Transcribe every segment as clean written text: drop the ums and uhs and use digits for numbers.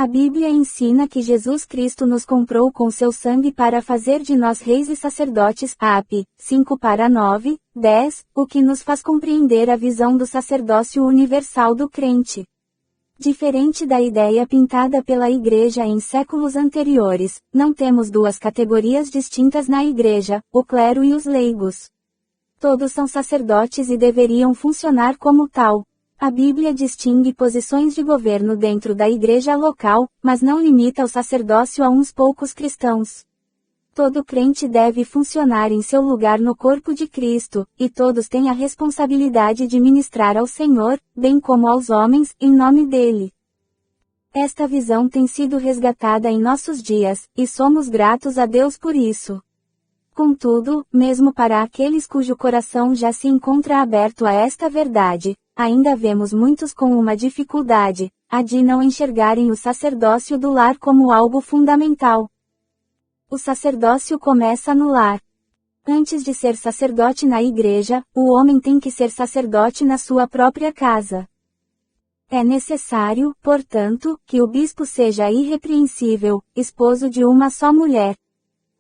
A Bíblia ensina que Jesus Cristo nos comprou com seu sangue para fazer de nós reis e sacerdotes, Ap. 5-9, 10, o que nos faz compreender a visão do sacerdócio universal do crente. Diferente da ideia pintada pela Igreja em séculos anteriores, não temos duas categorias distintas na Igreja, o clero e os leigos. Todos são sacerdotes e deveriam funcionar como tal. A Bíblia distingue posições de governo dentro da igreja local, mas não limita o sacerdócio a uns poucos cristãos. Todo crente deve funcionar em seu lugar no corpo de Cristo, e todos têm a responsabilidade de ministrar ao Senhor, bem como aos homens, em nome dele. Esta visão tem sido resgatada em nossos dias, e somos gratos a Deus por isso. Contudo, mesmo para aqueles cujo coração já se encontra aberto a esta verdade, ainda vemos muitos com uma dificuldade, a de não enxergarem o sacerdócio do lar como algo fundamental. O sacerdócio começa no lar. Antes de ser sacerdote na igreja, o homem tem que ser sacerdote na sua própria casa. É necessário, portanto, que o bispo seja irrepreensível, esposo de uma só mulher.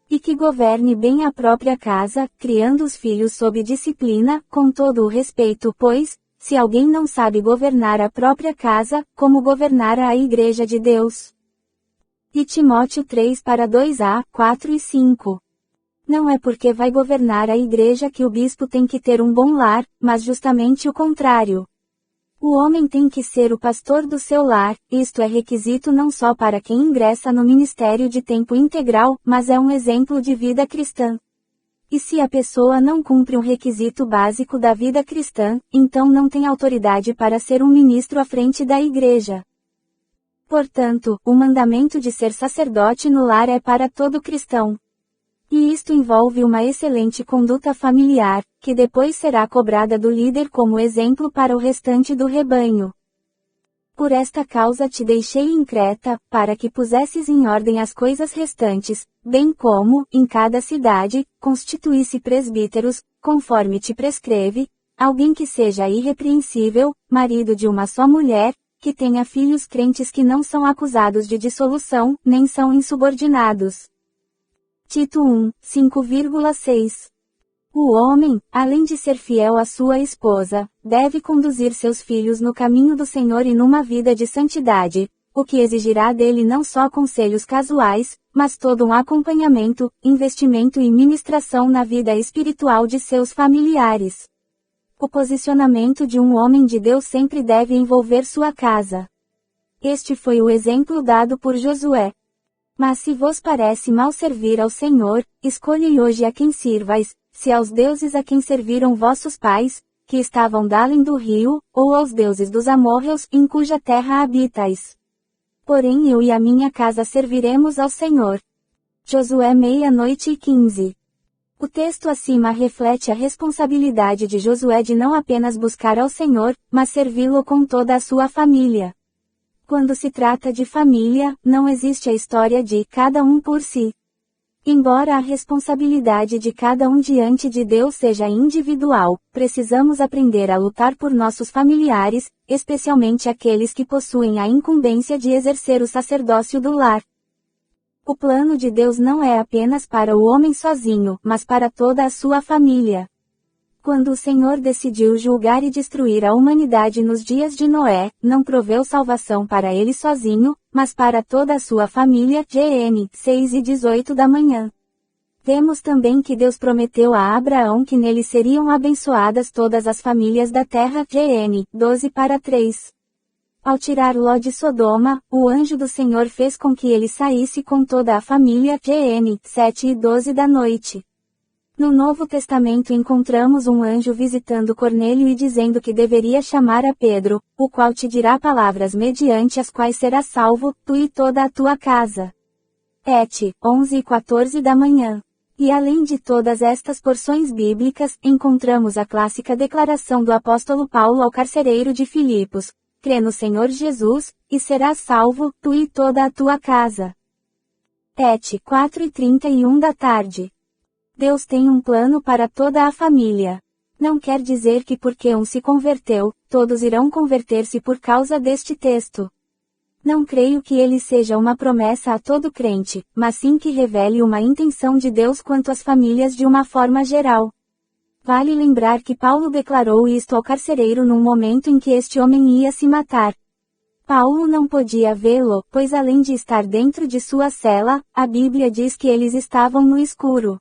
E que governe bem a própria casa, criando os filhos sob disciplina, com todo o respeito, pois, se alguém não sabe governar a própria casa, como governará a Igreja de Deus? E Timóteo 3:2a, 4 e 5. Não é porque vai governar a igreja que o bispo tem que ter um bom lar, mas justamente o contrário. O homem tem que ser o pastor do seu lar, isto é requisito não só para quem ingressa no ministério de tempo integral, mas é um exemplo de vida cristã. E se a pessoa não cumpre um requisito básico da vida cristã, então não tem autoridade para ser um ministro à frente da igreja. Portanto, o mandamento de ser sacerdote no lar é para todo cristão. E isto envolve uma excelente conduta familiar, que depois será cobrada do líder como exemplo para o restante do rebanho. Por esta causa te deixei em Creta, para que pusesses em ordem as coisas restantes, bem como, em cada cidade, constituísse presbíteros, conforme te prescreve, alguém que seja irrepreensível, marido de uma só mulher, que tenha filhos crentes que não são acusados de dissolução, nem são insubordinados. Tito 1, 5,6. O homem, além de ser fiel à sua esposa, deve conduzir seus filhos no caminho do Senhor e numa vida de santidade, o que exigirá dele não só conselhos casuais, mas todo um acompanhamento, investimento e ministração na vida espiritual de seus familiares. O posicionamento de um homem de Deus sempre deve envolver sua casa. Este foi o exemplo dado por Josué. Mas se vos parece mal servir ao Senhor, escolhe hoje a quem sirvais, se aos deuses a quem serviram vossos pais, que estavam dalém do rio, ou aos deuses dos amorreus, em cuja terra habitais. Porém eu e a minha casa serviremos ao Senhor. Josué 00:15. O texto acima reflete a responsabilidade de Josué de não apenas buscar ao Senhor, mas servi-lo com toda a sua família. Quando se trata de família, não existe a história de cada um por si. Embora a responsabilidade de cada um diante de Deus seja individual, precisamos aprender a lutar por nossos familiares, especialmente aqueles que possuem a incumbência de exercer o sacerdócio do lar. O plano de Deus não é apenas para o homem sozinho, mas para toda a sua família. Quando o Senhor decidiu julgar e destruir a humanidade nos dias de Noé, não proveu salvação para ele sozinho, mas para toda a sua família. GN 6:18 da manhã. Vemos também que Deus prometeu a Abraão que nele seriam abençoadas todas as famílias da terra. GN 12:3. Ao tirar Ló de Sodoma, o anjo do Senhor fez com que ele saísse com toda a família. GN 7:12 da noite. No Novo Testamento encontramos um anjo visitando Cornélio e dizendo que deveria chamar a Pedro, o qual te dirá palavras mediante as quais serás salvo, tu e toda a tua casa. Et. 11:14 da manhã. E além de todas estas porções bíblicas, encontramos a clássica declaração do apóstolo Paulo ao carcereiro de Filipos: crê no Senhor Jesus, e serás salvo, tu e toda a tua casa. Et. 4:31 da tarde. Deus tem um plano para toda a família. Não quer dizer que porque um se converteu, todos irão converter-se por causa deste texto. Não creio que ele seja uma promessa a todo crente, mas sim que revele uma intenção de Deus quanto às famílias de uma forma geral. Vale lembrar que Paulo declarou isto ao carcereiro num momento em que este homem ia se matar. Paulo não podia vê-lo, pois além de estar dentro de sua cela, a Bíblia diz que eles estavam no escuro.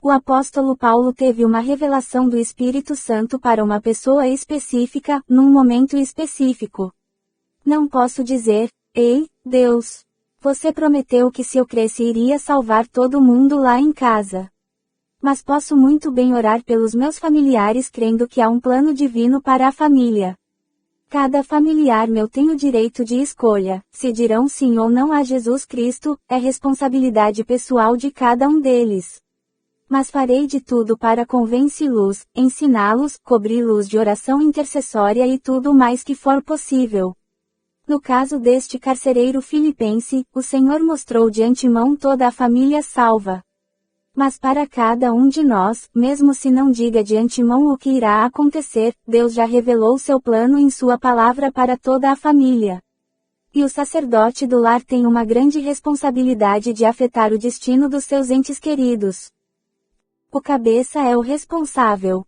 O apóstolo Paulo teve uma revelação do Espírito Santo para uma pessoa específica, num momento específico. Não posso dizer, ei, Deus, você prometeu que se eu cresce iria salvar todo mundo lá em casa. Mas posso muito bem orar pelos meus familiares crendo que há um plano divino para a família. Cada familiar meu tem o direito de escolha, se dirão sim ou não a Jesus Cristo, é responsabilidade pessoal de cada um deles. Mas farei de tudo para convencê-los, ensiná-los, cobri-los de oração intercessória e tudo mais que for possível. No caso deste carcereiro filipense, o Senhor mostrou de antemão toda a família salva. Mas para cada um de nós, mesmo se não diga de antemão o que irá acontecer, Deus já revelou seu plano em sua palavra para toda a família. E o sacerdote do lar tem uma grande responsabilidade de afetar o destino dos seus entes queridos. O cabeça é o responsável.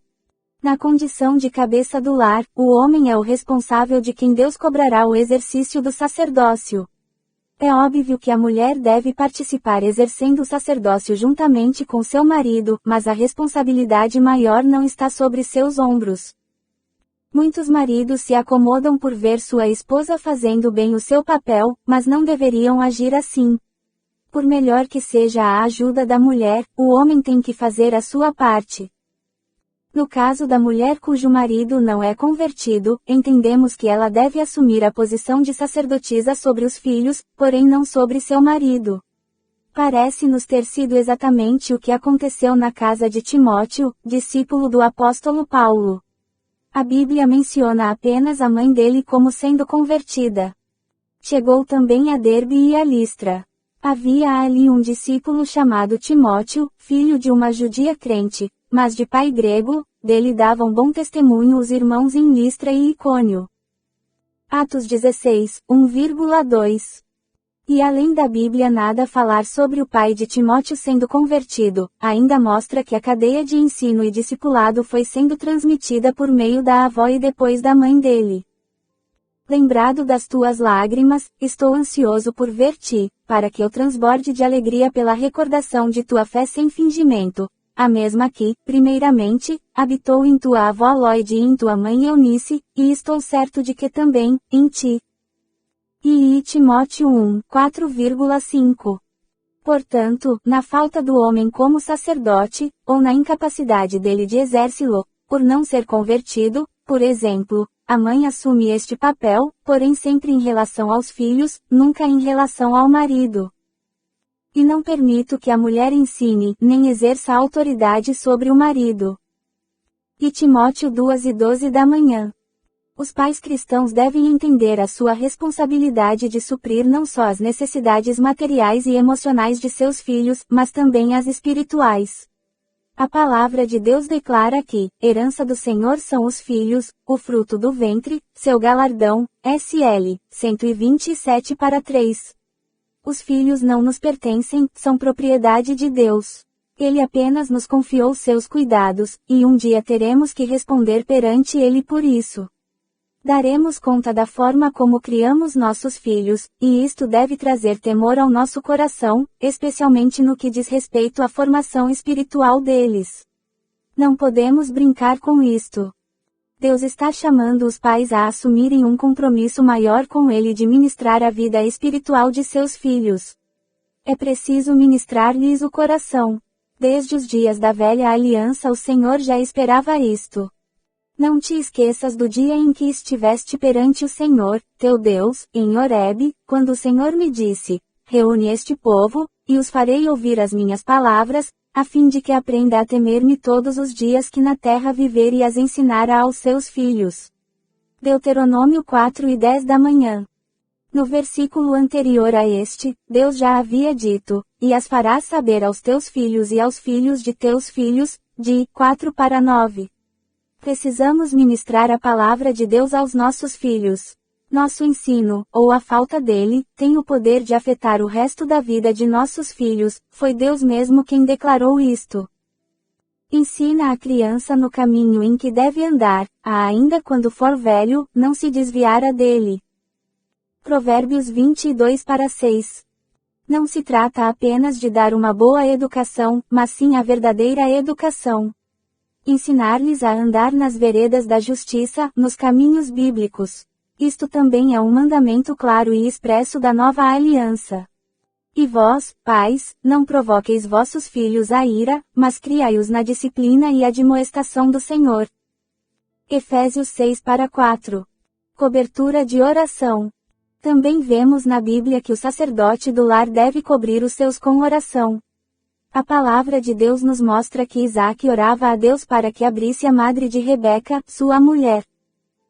Na condição de cabeça do lar, o homem é o responsável de quem Deus cobrará o exercício do sacerdócio. É óbvio que a mulher deve participar exercendo o sacerdócio juntamente com seu marido, mas a responsabilidade maior não está sobre seus ombros. Muitos maridos se acomodam por ver sua esposa fazendo bem o seu papel, mas não deveriam agir assim. Por melhor que seja a ajuda da mulher, o homem tem que fazer a sua parte. No caso da mulher cujo marido não é convertido, entendemos que ela deve assumir a posição de sacerdotisa sobre os filhos, porém não sobre seu marido. Parece-nos ter sido exatamente o que aconteceu na casa de Timóteo, discípulo do apóstolo Paulo. A Bíblia menciona apenas a mãe dele como sendo convertida. Chegou também a Derbe e a Listra. Havia ali um discípulo chamado Timóteo, filho de uma judia crente, mas de pai grego, dele davam bom testemunho os irmãos em Listra e Icônio. Atos 16, 1,2. E além da Bíblia nada falar sobre o pai de Timóteo sendo convertido, ainda mostra que a cadeia de ensino e discipulado foi sendo transmitida por meio da avó e depois da mãe dele. Lembrado das tuas lágrimas, estou ansioso por ver-te, para que eu transborde de alegria pela recordação de tua fé sem fingimento. A mesma que, primeiramente, habitou em tua avó Lloyd e em tua mãe Eunice, e estou certo de que também, em ti. E Timóteo 1, 4,5. Portanto, na falta do homem como sacerdote, ou na incapacidade dele de exercê-lo, por não ser convertido, por exemplo, a mãe assume este papel, porém sempre em relação aos filhos, nunca em relação ao marido. E não permito que a mulher ensine, nem exerça autoridade sobre o marido. E Timóteo 2:12 da manhã. Os pais cristãos devem entender a sua responsabilidade de suprir não só as necessidades materiais e emocionais de seus filhos, mas também as espirituais. A palavra de Deus declara que, herança do Senhor são os filhos, o fruto do ventre, seu galardão, SL, 127:3. Os filhos não nos pertencem, são propriedade de Deus. Ele apenas nos confiou seus cuidados, e um dia teremos que responder perante Ele por isso. Daremos conta da forma como criamos nossos filhos, e isto deve trazer temor ao nosso coração, especialmente no que diz respeito à formação espiritual deles. Não podemos brincar com isto. Deus está chamando os pais a assumirem um compromisso maior com Ele de ministrar a vida espiritual de seus filhos. É preciso ministrar-lhes o coração. Desde os dias da velha aliança o Senhor já esperava isto. Não te esqueças do dia em que estiveste perante o Senhor, teu Deus, em Horebe, quando o Senhor me disse, reúne este povo, e os farei ouvir as minhas palavras, a fim de que aprenda a temer-me todos os dias que na terra viver e as ensinara aos seus filhos. Deuteronômio 4:10 da manhã. No versículo anterior a este, Deus já havia dito, e as farás saber aos teus filhos e aos filhos de teus filhos, de 4-9. Precisamos ministrar a palavra de Deus aos nossos filhos. Nosso ensino, ou a falta dele, tem o poder de afetar o resto da vida de nossos filhos, foi Deus mesmo quem declarou isto. Ensina a criança no caminho em que deve andar, ainda quando for velho, não se desviará dele. Provérbios 22:6. Não se trata apenas de dar uma boa educação, mas sim a verdadeira educação. Ensinar-lhes a andar nas veredas da justiça, nos caminhos bíblicos. Isto também é um mandamento claro e expresso da nova aliança. E vós, pais, não provoqueis vossos filhos à ira, mas criai-os na disciplina e admoestação do Senhor. Efésios 6:4. Cobertura de oração. Também vemos na Bíblia que o sacerdote do lar deve cobrir os seus com oração. A palavra de Deus nos mostra que Isaque orava a Deus para que abrisse a madre de Rebeca, sua mulher.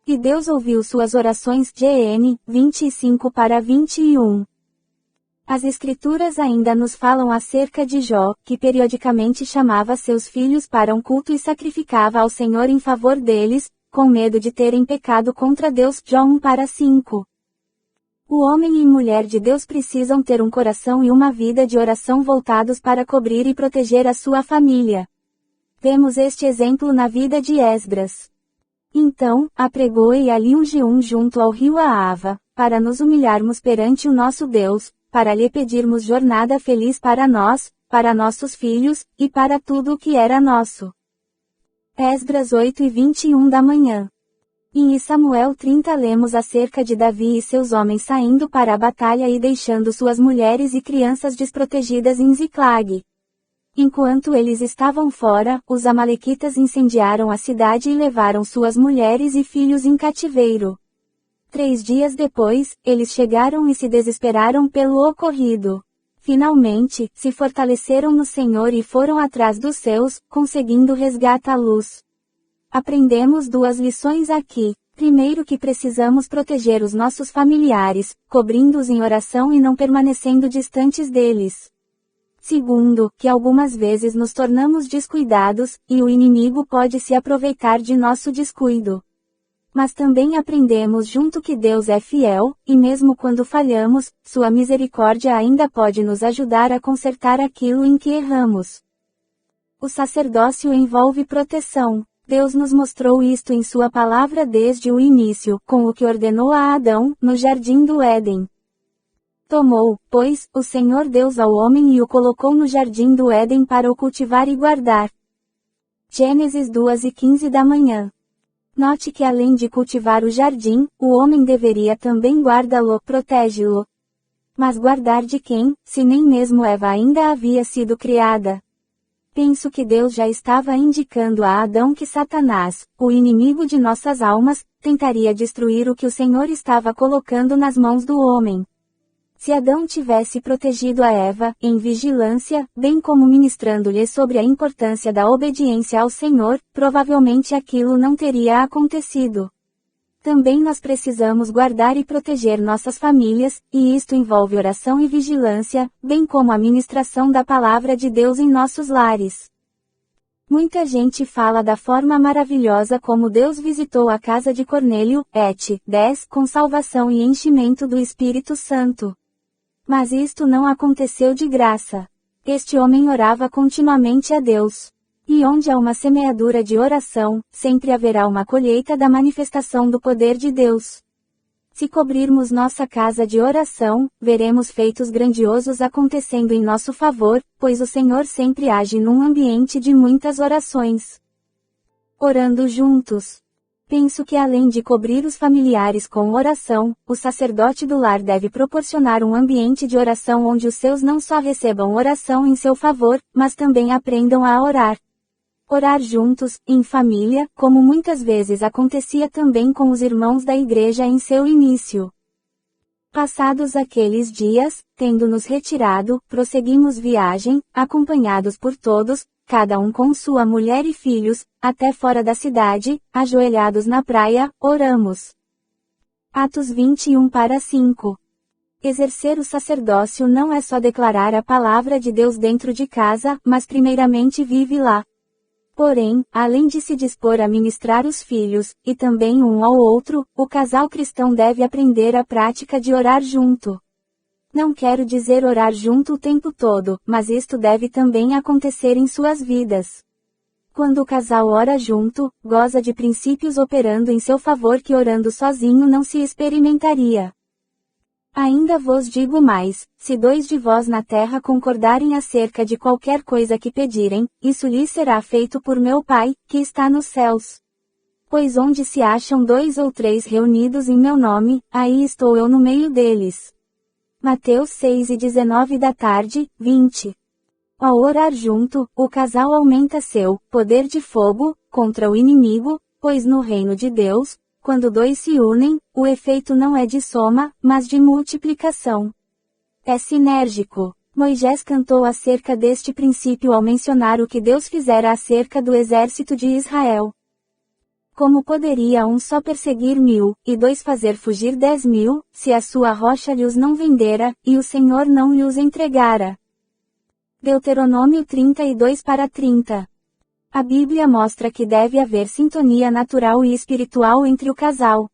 E Deus ouviu suas orações. GN 25:21. As Escrituras ainda nos falam acerca de Jó, que periodicamente chamava seus filhos para um culto e sacrificava ao Senhor em favor deles, com medo de terem pecado contra Deus. Jó 1:5. O homem e mulher de Deus precisam ter um coração e uma vida de oração voltados para cobrir e proteger a sua família. Vemos este exemplo na vida de Esdras. Então, apregoei ali um jejum junto ao rio Ahava, para nos humilharmos perante o nosso Deus, para lhe pedirmos jornada feliz para nós, para nossos filhos, e para tudo o que era nosso. Esdras 8:21 da manhã. Em Samuel 30 lemos acerca de Davi e seus homens saindo para a batalha e deixando suas mulheres e crianças desprotegidas em Ziclag. Enquanto eles estavam fora, os amalequitas incendiaram a cidade e levaram suas mulheres e filhos em cativeiro. 3 dias depois, eles chegaram e se desesperaram pelo ocorrido. Finalmente, se fortaleceram no Senhor e foram atrás dos seus, conseguindo resgatá-los. Aprendemos 2 lições aqui. Primeiro, que precisamos proteger os nossos familiares, cobrindo-os em oração e não permanecendo distantes deles. Segundo, que algumas vezes nos tornamos descuidados, e o inimigo pode se aproveitar de nosso descuido. Mas também aprendemos junto que Deus é fiel, e mesmo quando falhamos, sua misericórdia ainda pode nos ajudar a consertar aquilo em que erramos. O sacerdócio envolve proteção. Deus nos mostrou isto em sua palavra desde o início, com o que ordenou a Adão, no jardim do Éden. Tomou, pois, o Senhor Deus ao homem e o colocou no jardim do Éden para o cultivar e guardar. Gênesis 2:15 da manhã. Note que além de cultivar o jardim, o homem deveria também guardá-lo, protege-lo. Mas guardar de quem, se nem mesmo Eva ainda havia sido criada? Penso que Deus já estava indicando a Adão que Satanás, o inimigo de nossas almas, tentaria destruir o que o Senhor estava colocando nas mãos do homem. Se Adão tivesse protegido a Eva, em vigilância, bem como ministrando-lhe sobre a importância da obediência ao Senhor, provavelmente aquilo não teria acontecido. Também nós precisamos guardar e proteger nossas famílias, e isto envolve oração e vigilância, bem como a ministração da palavra de Deus em nossos lares. Muita gente fala da forma maravilhosa como Deus visitou a casa de Cornélio, et. 10, com salvação e enchimento do Espírito Santo. Mas isto não aconteceu de graça. Este homem orava continuamente a Deus. E onde há uma semeadura de oração, sempre haverá uma colheita da manifestação do poder de Deus. Se cobrirmos nossa casa de oração, veremos feitos grandiosos acontecendo em nosso favor, pois o Senhor sempre age num ambiente de muitas orações. Orando juntos. Penso que além de cobrir os familiares com oração, o sacerdote do lar deve proporcionar um ambiente de oração onde os seus não só recebam oração em seu favor, mas também aprendam a orar. Orar juntos, em família, como muitas vezes acontecia também com os irmãos da igreja em seu início. Passados aqueles dias, tendo-nos retirado, prosseguimos viagem, acompanhados por todos, cada um com sua mulher e filhos, até fora da cidade, ajoelhados na praia, oramos. Atos 21:5. Exercer o sacerdócio não é só declarar a palavra de Deus dentro de casa, mas primeiramente vive lá. Porém, além de se dispor a ministrar os filhos, e também um ao outro, o casal cristão deve aprender a prática de orar junto. Não quero dizer orar junto o tempo todo, mas isto deve também acontecer em suas vidas. Quando o casal ora junto, goza de princípios operando em seu favor que orando sozinho não se experimentaria. Ainda vos digo mais, se 2 de vós na terra concordarem acerca de qualquer coisa que pedirem, isso lhes será feito por meu Pai, que está nos céus. Pois onde se acham 2 ou 3 reunidos em meu nome, aí estou eu no meio deles. Mateus 6:19 da tarde, 20. Ao orar junto, o casal aumenta seu poder de fogo contra o inimigo, pois no reino de Deus, quando 2 se unem, o efeito não é de soma, mas de multiplicação. É sinérgico. Moisés cantou acerca deste princípio ao mencionar o que Deus fizera acerca do exército de Israel. Como poderia um só perseguir 1000, e 2 fazer fugir 10.000, se a sua rocha lhes não vendera, e o Senhor não lhes entregara? Deuteronômio 32:30. A Bíblia mostra que deve haver sintonia natural e espiritual entre o casal.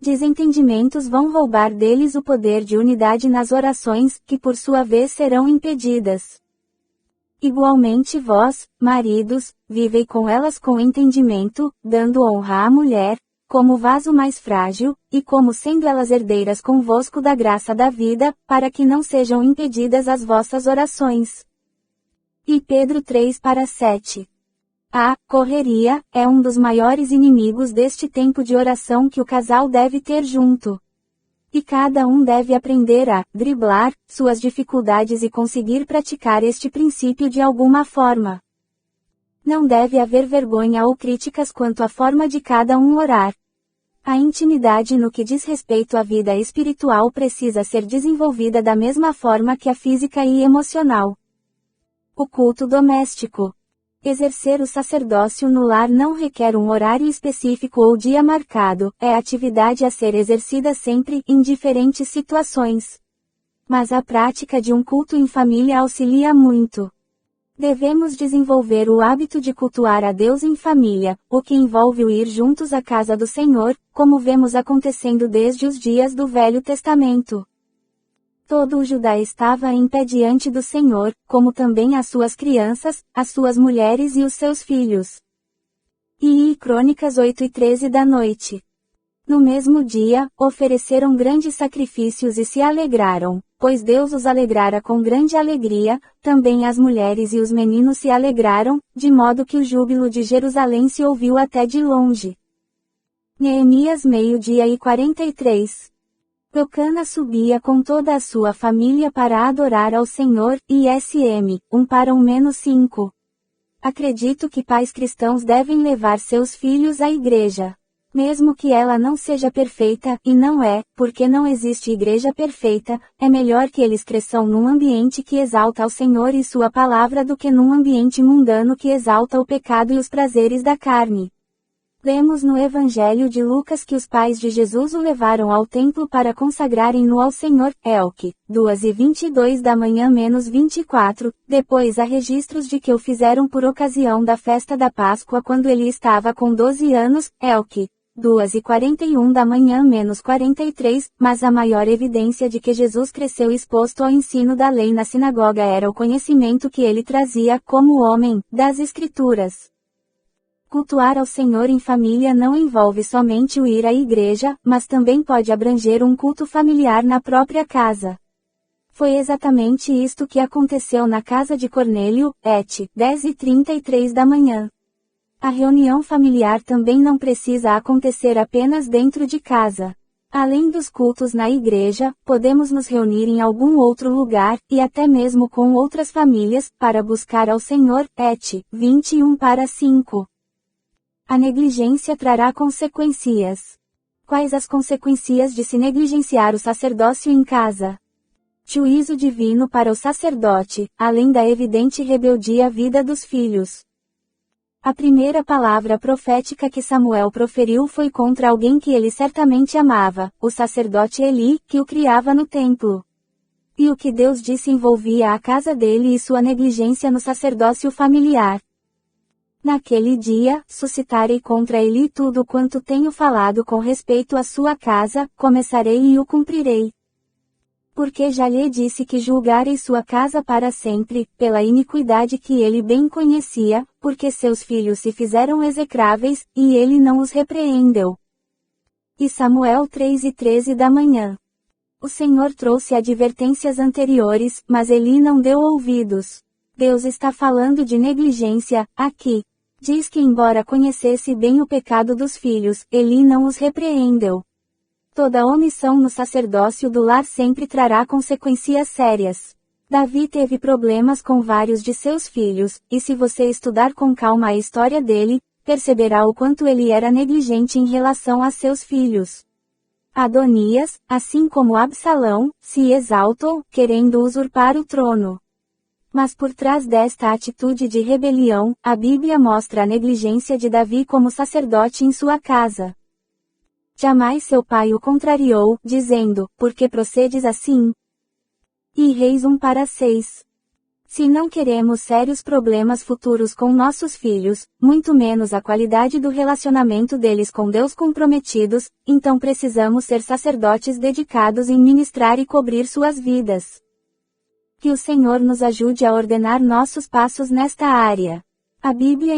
Desentendimentos vão roubar deles o poder de unidade nas orações, que por sua vez serão impedidas. Igualmente vós, maridos, vivei com elas com entendimento, dando honra à mulher, como vaso mais frágil, e como sendo elas herdeiras convosco da graça da vida, para que não sejam impedidas as vossas orações. E Pedro 3:7. A correria é um dos maiores inimigos deste tempo de oração que o casal deve ter junto. E cada um deve aprender a driblar suas dificuldades e conseguir praticar este princípio de alguma forma. Não deve haver vergonha ou críticas quanto à forma de cada um orar. A intimidade no que diz respeito à vida espiritual precisa ser desenvolvida da mesma forma que a física e emocional. O culto doméstico. Exercer o sacerdócio no lar não requer um horário específico ou dia marcado, é atividade a ser exercida sempre, em diferentes situações. Mas a prática de um culto em família auxilia muito. Devemos desenvolver o hábito de cultuar a Deus em família, o que envolve o ir juntos à casa do Senhor, como vemos acontecendo desde os dias do Velho Testamento. Todo o Judá estava em pé diante do Senhor, como também as suas crianças, as suas mulheres e os seus filhos. E Crônicas 8:13 da noite. No mesmo dia, ofereceram grandes sacrifícios e se alegraram, pois Deus os alegrara com grande alegria, também as mulheres e os meninos se alegraram, de modo que o júbilo de Jerusalém se ouviu até de longe. Neemias 12:43. Eucana subia com toda a sua família para adorar ao Senhor, ISM, 1:5. Acredito que pais cristãos devem levar seus filhos à igreja. Mesmo que ela não seja perfeita, e não é, porque não existe igreja perfeita, é melhor que eles cresçam num ambiente que exalta ao Senhor e sua palavra do que num ambiente mundano que exalta o pecado e os prazeres da carne. Lemos no Evangelho de Lucas que os pais de Jesus o levaram ao templo para consagrarem-no ao Senhor, Elque, 2:22 da manhã -24, depois há registros de que o fizeram por ocasião da festa da Páscoa quando ele estava com 12 anos, Elque, 2:41 da manhã -43, mas a maior evidência de que Jesus cresceu exposto ao ensino da lei na sinagoga era o conhecimento que ele trazia como homem, das Escrituras. Cultuar ao Senhor em família não envolve somente o ir à igreja, mas também pode abranger um culto familiar na própria casa. Foi exatamente isto que aconteceu na casa de Cornélio, 10:33 da manhã. A reunião familiar também não precisa acontecer apenas dentro de casa. Além dos cultos na igreja, podemos nos reunir em algum outro lugar, e até mesmo com outras famílias, para buscar ao Senhor, 21:5. A negligência trará consequências. Quais as consequências de se negligenciar o sacerdócio em casa? Juízo divino para o sacerdote, além da evidente rebeldia à vida dos filhos. A primeira palavra profética que Samuel proferiu foi contra alguém que ele certamente amava, o sacerdote Eli, que o criava no templo. E o que Deus disse envolvia a casa dele e sua negligência no sacerdócio familiar. Naquele dia, suscitarei contra ele tudo quanto tenho falado com respeito à sua casa, começarei e o cumprirei. Porque já lhe disse que julgarei sua casa para sempre, pela iniquidade que ele bem conhecia, porque seus filhos se fizeram execráveis, e ele não os repreendeu. E Samuel 3:13 da manhã. O Senhor trouxe advertências anteriores, mas Eli não deu ouvidos. Deus está falando de negligência, aqui. Diz que embora conhecesse bem o pecado dos filhos, Eli não os repreendeu. Toda omissão no sacerdócio do lar sempre trará consequências sérias. Davi teve problemas com vários de seus filhos, e se você estudar com calma a história dele, perceberá o quanto ele era negligente em relação a seus filhos. Adonias, assim como Absalão, se exaltou, querendo usurpar o trono. Mas por trás desta atitude de rebelião, a Bíblia mostra a negligência de Davi como sacerdote em sua casa. Jamais seu pai o contrariou, dizendo, por que procedes assim? E Reis 1:6. Se não queremos sérios problemas futuros com nossos filhos, muito menos a qualidade do relacionamento deles com Deus comprometidos, então precisamos ser sacerdotes dedicados em ministrar e cobrir suas vidas. Que o Senhor nos ajude a ordenar nossos passos nesta área. A Bíblia